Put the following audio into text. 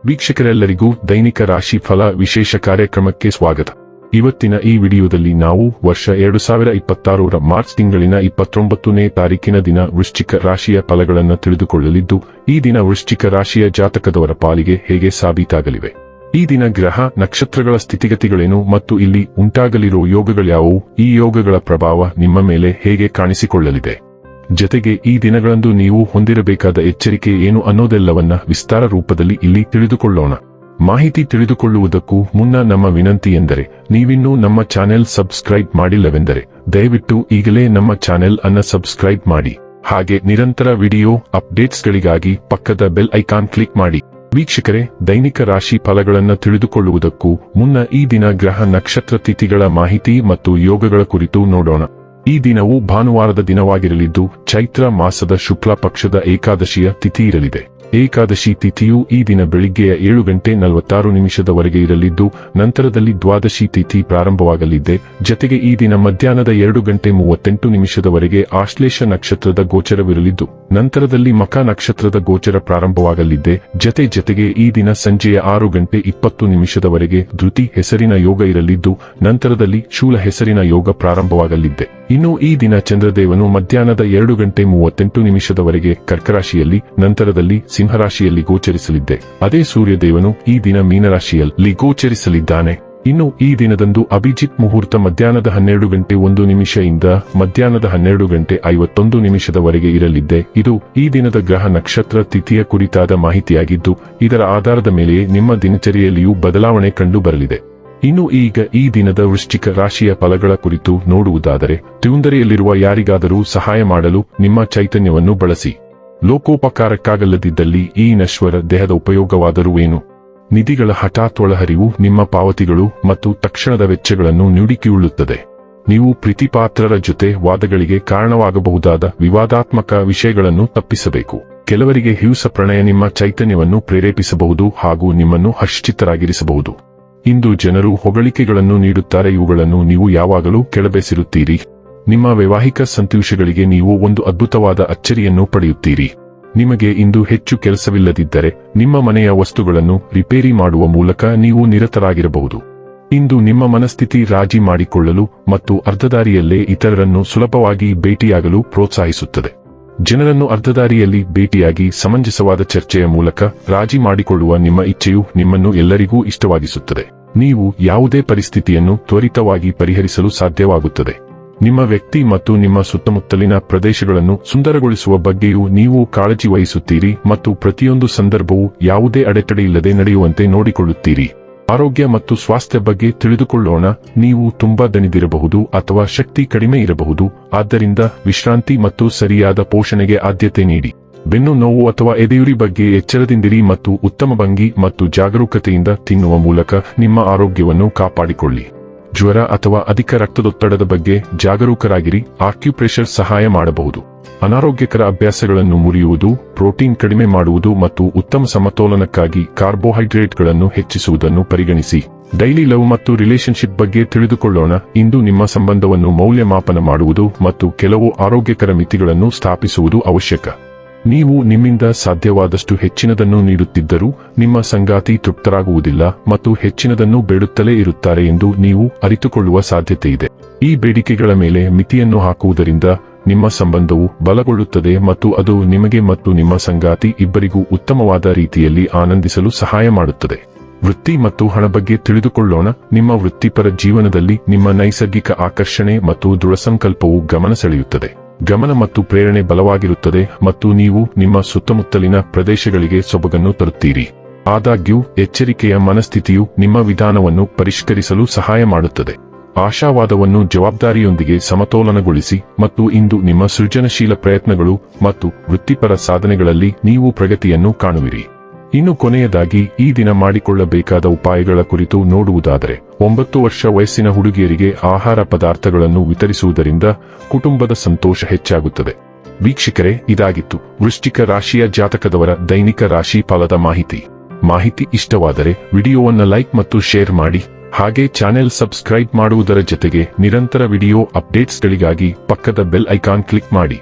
ವೀಕ್ಷಕರೆಲ್ಲರಿಗೂ ದೈನಿಕ ರಾಶಿ ಫಲ ವಿಶೇಷ ಕಾರ್ಯಕ್ರಮಕ್ಕೆ ಸ್ವಾಗತ. ಇವತ್ತಿನ ಈ ವಿಡಿಯೋದಲ್ಲಿ ನಾವು ವರ್ಷ 2026ರ ಮಾರ್ಚ್ ತಿಂಗಳಿನ 29ನೇ ತಾರೀಕಿನ ದಿನ ವೃಶ್ಚಿಕ ರಾಶಿಯ ಫಲಗಳನ್ನು ತಿಳಿದುಕೊಳ್ಳಲಿದ್ದು, ಈ ದಿನ ವೃಶ್ಚಿಕ ರಾಶಿಯ ಜಾತಕದವರ ಪಾಲಿಗೆ ಹೇಗೆ ಸಾಬೀತಾಗಲಿವೆ, ಈ ದಿನ ಗ್ರಹ ನಕ್ಷತ್ರಗಳ ಸ್ಥಿತಿಗತಿಗಳೇನು ಮತ್ತು ಇಲ್ಲಿ ಉಂಟಾಗಲಿರುವ ಯೋಗಗಳ್ಯಾವುವು, ಈ ಯೋಗಗಳ ಪ್ರಭಾವ ನಿಮ್ಮ ಮೇಲೆ ಹೇಗೆ ಕಾಣಿಸಿಕೊಳ್ಳಲಿದೆ, ಜತೆಗೆ ಈ ದಿನಗಳಂದು ನೀವು ಹೊಂದಿರಬೇಕಾದ ಎಚ್ಚರಿಕೆ ಏನು ಅನ್ನೋದೆಲ್ಲವನ್ನ ವಿಸ್ತಾರ ರೂಪದಲ್ಲಿ ಇಲ್ಲಿ ತಿಳಿದುಕೊಳ್ಳೋಣ. ಮಾಹಿತಿ ತಿಳಿದುಕೊಳ್ಳುವುದಕ್ಕೂ ಮುನ್ನ ನಮ್ಮ ವಿನಂತಿ ಎಂದರೆ, ನೀವಿನ್ನೂ ನಮ್ಮ ಚಾನೆಲ್ ಸಬ್ಸ್ಕ್ರೈಬ್ ಮಾಡಿಲ್ಲವೆಂದರೆ ದಯವಿಟ್ಟು ಈಗಲೇ ನಮ್ಮ ಚಾನೆಲ್ ಅನ್ನ ಸಬ್ಸ್ಕ್ರೈಬ್ ಮಾಡಿ. ಹಾಗೆ ನಿರಂತರ ವಿಡಿಯೋ ಅಪ್ಡೇಟ್ಸ್ಗಳಿಗಾಗಿ ಪಕ್ಕದ ಬೆಲ್ ಐಕಾನ್ ಕ್ಲಿಕ್ ಮಾಡಿ. ವೀಕ್ಷಕರೇ, ದೈನಿಕ ರಾಶಿ ಫಲಗಳನ್ನು ತಿಳಿದುಕೊಳ್ಳುವುದಕ್ಕೂ ಮುನ್ನ ಈ ದಿನ ಗ್ರಹ ನಕ್ಷತ್ರ ತಿಥಿಗಳ ಮಾಹಿತಿ ಮತ್ತು ಯೋಗಗಳ ಕುರಿತು ನೋಡೋಣ. ಈ ದಿನವು ಭಾನುವಾರದ ದಿನವಾಗಿರಲಿದ್ದು, ಚೈತ್ರ ಮಾಸದ ಶುಕ್ಲ ಪಕ್ಷದ ಏಕಾದಶಿಯ ತಿಥಿ ಇರಲಿದೆ. ಏಕಾದಶಿ ತಿಥಿಯು ಈ ದಿನ ಬೆಳಿಗ್ಗೆಯ 7:46 ಇರಲಿದ್ದು, ನಂತರದಲ್ಲಿ ದ್ವಾದಶಿ ತಿಥಿ ಪ್ರಾರಂಭವಾಗಲಿದೆ. ಜತೆಗೆ ಈ ದಿನ ಮಧ್ಯಾಹ್ನದ 2:38 ಆಶ್ಲೇಷ ನಕ್ಷತ್ರದ ಗೋಚರವಿರಲಿದ್ದು, ನಂತರದಲ್ಲಿ ಮಖ ನಕ್ಷತ್ರದ ಗೋಚರ ಪ್ರಾರಂಭವಾಗಲಿದೆ. ಜತೆಗೆ ಈ ದಿನ ಸಂಜೆಯ 6:20 ಧೃತಿ ಹೆಸರಿನ ಯೋಗ ಇರಲಿದ್ದು, ನಂತರದಲ್ಲಿ ಶೂಲ ಹೆಸರಿನ ಯೋಗ ಪ್ರಾರಂಭವಾಗಲಿದೆ. ಇನ್ನು ಈ ದಿನ ಚಂದ್ರದೇವನು ಮಧ್ಯಾಹ್ನದ 2:38 ಕರ್ಕರಾಶಿಯಲ್ಲಿ, ನಂತರದಲ್ಲಿ ಸಿಂಹರಾಶಿಯಲ್ಲಿ ಗೋಚರಿಸಲಿದೆ. ಅದೇ ಸೂರ್ಯದೇವನು ಈ ದಿನ ಮೀನರಾಶಿಯಲ್ಲಿ ಗೋಚರಿಸಲಿದ್ದಾನೆ. ಇನ್ನು ಈ ದಿನದಂದು ಅಭಿಜಿತ್ ಮುಹೂರ್ತ ಮಧ್ಯಾಹ್ನದ 12:01 ಇಂದ ಮಧ್ಯಾಹ್ನದ 12:51 ಇರಲಿದೆ. ಇದು ಈ ದಿನದ ಗ್ರಹ ನಕ್ಷತ್ರ ತಿಥಿಯ ಕುರಿತಾದ ಮಾಹಿತಿಯಾಗಿದ್ದು, ಇದರ ಆಧಾರದ ಮೇಲೆಯೇ ನಿಮ್ಮ ದಿನಚರಿಯಲ್ಲಿಯೂ ಬದಲಾವಣೆ ಕಂಡು ಬರಲಿದೆ. ಇನ್ನು ಈಗ ಈ ದಿನದ ವೃಶ್ಚಿಕ ರಾಶಿಯ ಫಲಗಳ ಕುರಿತು ನೋಡುವುದಾದರೆ, ತೊಂದರೆಯಲ್ಲಿರುವ ಯಾರಿಗಾದರೂ ಸಹಾಯ ಮಾಡಲು ನಿಮ್ಮ ಚೈತನ್ಯವನ್ನು ಬಳಸಿ. ಲೋಕೋಪಕಾರಕ್ಕಾಗಲ್ಲದಿದ್ದಲ್ಲಿ ಈ ನಶ್ವರ ದೇಹದ ಉಪಯೋಗವಾದರೂ ಏನು? ನಿಧಿಗಳ ಹಠಾತ್ ಒಳಹರಿವು ನಿಮ್ಮ ಪಾವತಿಗಳು ಮತ್ತು ತಕ್ಷಣದ ವೆಚ್ಚಗಳನ್ನು ನುಡುಕಿಕೊಳ್ಳುತ್ತದೆ. ನೀವು ಪ್ರೀತಿಪಾತ್ರರ ಜೊತೆ ವಾದಗಳಿಗೆ ಕಾರಣವಾಗಬಹುದಾದ ವಿವಾದಾತ್ಮಕ ವಿಷಯಗಳನ್ನು ತಪ್ಪಿಸಬೇಕು. ಕೆಲವರಿಗೆ ಹಿಂಸ ಪ್ರಣಯ ನಿಮ್ಮ ಚೈತನ್ಯವನ್ನು ಪ್ರೇರೇಪಿಸಬಹುದು ಹಾಗೂ ನಿಮ್ಮನ್ನು ಹರ್ಷಚಿತ್ತರಾಗಿರಿಸಬಹುದು. ಇಂದು ಜನರು ಹೊಗಳಿಕೆಗಳನ್ನು ನೀಡುತ್ತಾರೆ, ಇವುಗಳನ್ನು ನೀವು ಯಾವಾಗಲೂ ಕೆಳಬೇಸಿರುತ್ತೀರಿ. ನಿಮ್ಮ ವೈವಾಹಿಕ ಸಂತೋಷಗಳಿಗೆ ನೀವು ಒಂದು ಅದ್ಭುತವಾದ ಅಚ್ಚರಿಯನ್ನು ಪಡೆಯುತ್ತೀರಿ. ನಿಮಗೆ ಇಂದು ಹೆಚ್ಚು ಕೆಲಸವಿಲ್ಲದಿದ್ದರೆ ನಿಮ್ಮ ಮನೆಯ ವಸ್ತುಗಳನ್ನು ರಿಪೇರಿ ಮಾಡುವ ಮೂಲಕ ನೀವು ನಿರತರಾಗಿರಬಹುದು. ಇಂದು ನಿಮ್ಮ ಮನಸ್ಥಿತಿ ರಾಜಿ ಮಾಡಿಕೊಳ್ಳಲು ಮತ್ತು ಅರ್ಧದಾರಿಯಲ್ಲೇ ಇತರರನ್ನು ಸುಲಭವಾಗಿ ಭೇಟಿಯಾಗಲು ಪ್ರೋತ್ಸಾಹಿಸುತ್ತದೆ. ಜನರನ್ನು ಅರ್ಧದಾರಿಯಲ್ಲಿ ಭೇಟಿಯಾಗಿ ಸಮಂಜಸವಾದ ಚರ್ಚೆಯ ಮೂಲಕ ರಾಜಿ ಮಾಡಿಕೊಳ್ಳುವ ನಿಮ್ಮ ಇಚ್ಛೆಯು ನಿಮ್ಮನ್ನು ಎಲ್ಲರಿಗೂ ಇಷ್ಟವಾಗಿಸುತ್ತದೆ. ನೀವು ಯಾವುದೇ ಪರಿಸ್ಥಿತಿಯನ್ನು ತ್ವರಿತವಾಗಿ ಪರಿಹರಿಸಲು ಸಾಧ್ಯವಾಗುತ್ತದೆ. ನಿಮ್ಮ ವ್ಯಕ್ತಿ ಮತ್ತು ನಿಮ್ಮ ಸುತ್ತಮುತ್ತಲಿನ ಪ್ರದೇಶಗಳನ್ನು ಸುಂದರಗೊಳಿಸುವ ಬಗ್ಗೆಯೂ ನೀವು ಕಾಳಜಿ ವಹಿಸುತ್ತೀರಿ ಮತ್ತು ಪ್ರತಿಯೊಂದು ಸಂದರ್ಭವೂ ಯಾವುದೇ ಅಡೆತಡೆಯಿಲ್ಲದೆ ನಡೆಯುವಂತೆ ನೋಡಿಕೊಳ್ಳುತ್ತೀರಿ. ಆರೋಗ್ಯ ಮತ್ತು ಸ್ವಾಸ್ಥ್ಯ ಬಗ್ಗೆ ತಿಳಿದುಕೊಳ್ಳೋಣ. ನೀವು ತುಂಬಾ ದಣಿದಿರಬಹುದು ಅಥವಾ ಶಕ್ತಿ ಕಡಿಮೆ ಇರಬಹುದು. ಆದ್ದರಿಂದ ವಿಶ್ರಾಂತಿ ಮತ್ತು ಸರಿಯಾದ ಪೋಷಣೆಗೆ ಆದ್ಯತೆ ನೀಡಿ. ಬೆನ್ನು ನೋವು ಅಥವಾ ಎದೆಯುರಿ ಬಗ್ಗೆ ಎಚ್ಚರದಿಂದಿರಿ ಮತ್ತು ಉತ್ತಮ ಭಂಗಿ ಮತ್ತು ಜಾಗರೂಕತೆಯಿಂದ ತಿನ್ನುವ ಮೂಲಕ ನಿಮ್ಮ ಆರೋಗ್ಯವನ್ನು ಕಾಪಾಡಿಕೊಳ್ಳಿ. ಜ್ವರ ಅಥವಾ ಅಧಿಕ ರಕ್ತದೊತ್ತಡದ ಬಗ್ಗೆ ಜಾಗರೂಕರಾಗಿರಿ. ಆಕ್ಯುಪ್ರೆಷರ್ ಸಹಾಯ ಮಾಡಬಹುದು. ಅನಾರೋಗ್ಯಕರ ಅಭ್ಯಾಸಗಳನ್ನು ಮುರಿಯುವುದು, ಪ್ರೋಟೀನ್ ಕಡಿಮೆ ಮಾಡುವುದು ಮತ್ತು ಉತ್ತಮ ಸಮತೋಲನಕ್ಕಾಗಿ ಕಾರ್ಬೋಹೈಡ್ರೇಟ್ಗಳನ್ನು ಹೆಚ್ಚಿಸುವುದನ್ನು ಪರಿಗಣಿಸಿ. ಡೈಲಿ ಲವ್ ಮತ್ತು ರಿಲೇಶನ್ಶಿಪ್ ಬಗ್ಗೆ ತಿಳಿದುಕೊಳ್ಳೋಣ. ಇಂದು ನಿಮ್ಮ ಸಂಬಂಧವನ್ನು ಮೌಲ್ಯಮಾಪನ ಮಾಡುವುದು ಮತ್ತು ಕೆಲವು ಆರೋಗ್ಯಕರ ಮಿತಿಗಳನ್ನು ಸ್ಥಾಪಿಸುವುದು ಅವಶ್ಯಕ. ನೀವು ನಿಮ್ಮಿಂದ ಸಾಧ್ಯವಾದಷ್ಟು ಹೆಚ್ಚಿನದನ್ನು ನೀಡುತ್ತಿದ್ದರೂ ನಿಮ್ಮ ಸಂಗಾತಿ ತೃಪ್ತರಾಗುವುದಿಲ್ಲ ಮತ್ತು ಹೆಚ್ಚಿನದನ್ನು ಬೇಡುತ್ತಲೇ ಇರುತ್ತಾರೆ ಎಂದು ನೀವು ಅರಿತುಕೊಳ್ಳುವ ಸಾಧ್ಯತೆಯಿದೆ. ಈ ಬೇಡಿಕೆಗಳ ಮೇಲೆ ಮಿತಿಯನ್ನು ಹಾಕುವುದರಿಂದ ನಿಮ್ಮ ಸಂಬಂಧವು ಬಲಗೊಳ್ಳುತ್ತದೆ ಮತ್ತು ಅದು ನಿಮಗೆ ಮತ್ತು ನಿಮ್ಮ ಸಂಗಾತಿ ಇಬ್ಬರಿಗೂ ಉತ್ತಮವಾದ ರೀತಿಯಲ್ಲಿ ಆನಂದಿಸಲು ಸಹಾಯ ಮಾಡುತ್ತದೆ. ವೃತ್ತಿ ಮತ್ತು ಹಣ ಬಗ್ಗೆ ತಿಳಿದುಕೊಳ್ಳೋಣ. ನಿಮ್ಮ ವೃತ್ತಿಪರ ಜೀವನದಲ್ಲಿ ನಿಮ್ಮ ನೈಸರ್ಗಿಕ ಆಕರ್ಷಣೆ ಮತ್ತು ದೃಢಸಂಕಲ್ಪವು ಗಮನ ಸೆಳೆಯುತ್ತದೆ. ಗಮನ ಮತ್ತು ಪ್ರೇರಣೆ ಬಲವಾಗಿರುತ್ತದೆ ಮತ್ತು ನೀವು ನಿಮ್ಮ ಸುತ್ತಮುತ್ತಲಿನ ಪ್ರದೇಶಗಳಿಗೆ ಸೊಬಗನ್ನು ತರುತ್ತೀರಿ. ಆದಾಗ್ಯೂ ಎಚ್ಚರಿಕೆಯ ಮನಸ್ಥಿತಿಯು ನಿಮ್ಮ ವಿಧಾನವನ್ನು ಪರಿಷ್ಕರಿಸಲು ಸಹಾಯ ಮಾಡುತ್ತದೆ. ಆಶಾವಾದವನ್ನು ಜವಾಬ್ದಾರಿಯೊಂದಿಗೆ ಸಮತೋಲನಗೊಳಿಸಿ ಮತ್ತು ಇಂದು ನಿಮ್ಮ ಸೃಜನಶೀಲ ಪ್ರಯತ್ನಗಳು ಮತ್ತು ವೃತ್ತಿಪರ ಸಾಧನೆಗಳಲ್ಲಿ ನೀವು ಪ್ರಗತಿಯನ್ನು ಕಾಣುವಿರಿ. ಇನ್ನು ಕೊನೆಯದಾಗಿ ಈ ದಿನ ಮಾಡಿಕೊಳ್ಳಬೇಕಾದ ಉಪಾಯಗಳ ಕುರಿತು ನೋಡುವುದಾದರೆ, 9 ವರ್ಷ ವಯಸ್ಸಿನ ಹುಡುಗಿಯರಿಗೆ ಆಹಾರ ಪದಾರ್ಥಗಳನ್ನು ವಿತರಿಸುವುದರಿಂದ ಕುಟುಂಬದ ಸಂತೋಷ ಹೆಚ್ಚಾಗುತ್ತದೆ. ವೀಕ್ಷಕರೇ, ಇದಾಗಿತ್ತು ವೃಶ್ಚಿಕ ರಾಶಿಯ ಜಾತಕದವರ ದೈನಿಕ ರಾಶಿ ಫಲದ ಮಾಹಿತಿ ಇಷ್ಟವಾದರೆ ವಿಡಿಯೋವನ್ನು ಲೈಕ್ ಮತ್ತು ಶೇರ್ ಮಾಡಿ. ಹಾಗೆ ಚಾನೆಲ್ ಸಬ್ಸ್ಕ್ರೈಬ್ ಮಾಡುವುದರ ಜೊತೆಗೆ ನಿರಂತರ ವಿಡಿಯೋ ಅಪ್ಡೇಟ್ಸ್ಗಳಿಗಾಗಿ ಪಕ್ಕದ ಬೆಲ್ ಐಕಾನ್ ಕ್ಲಿಕ್ ಮಾಡಿ.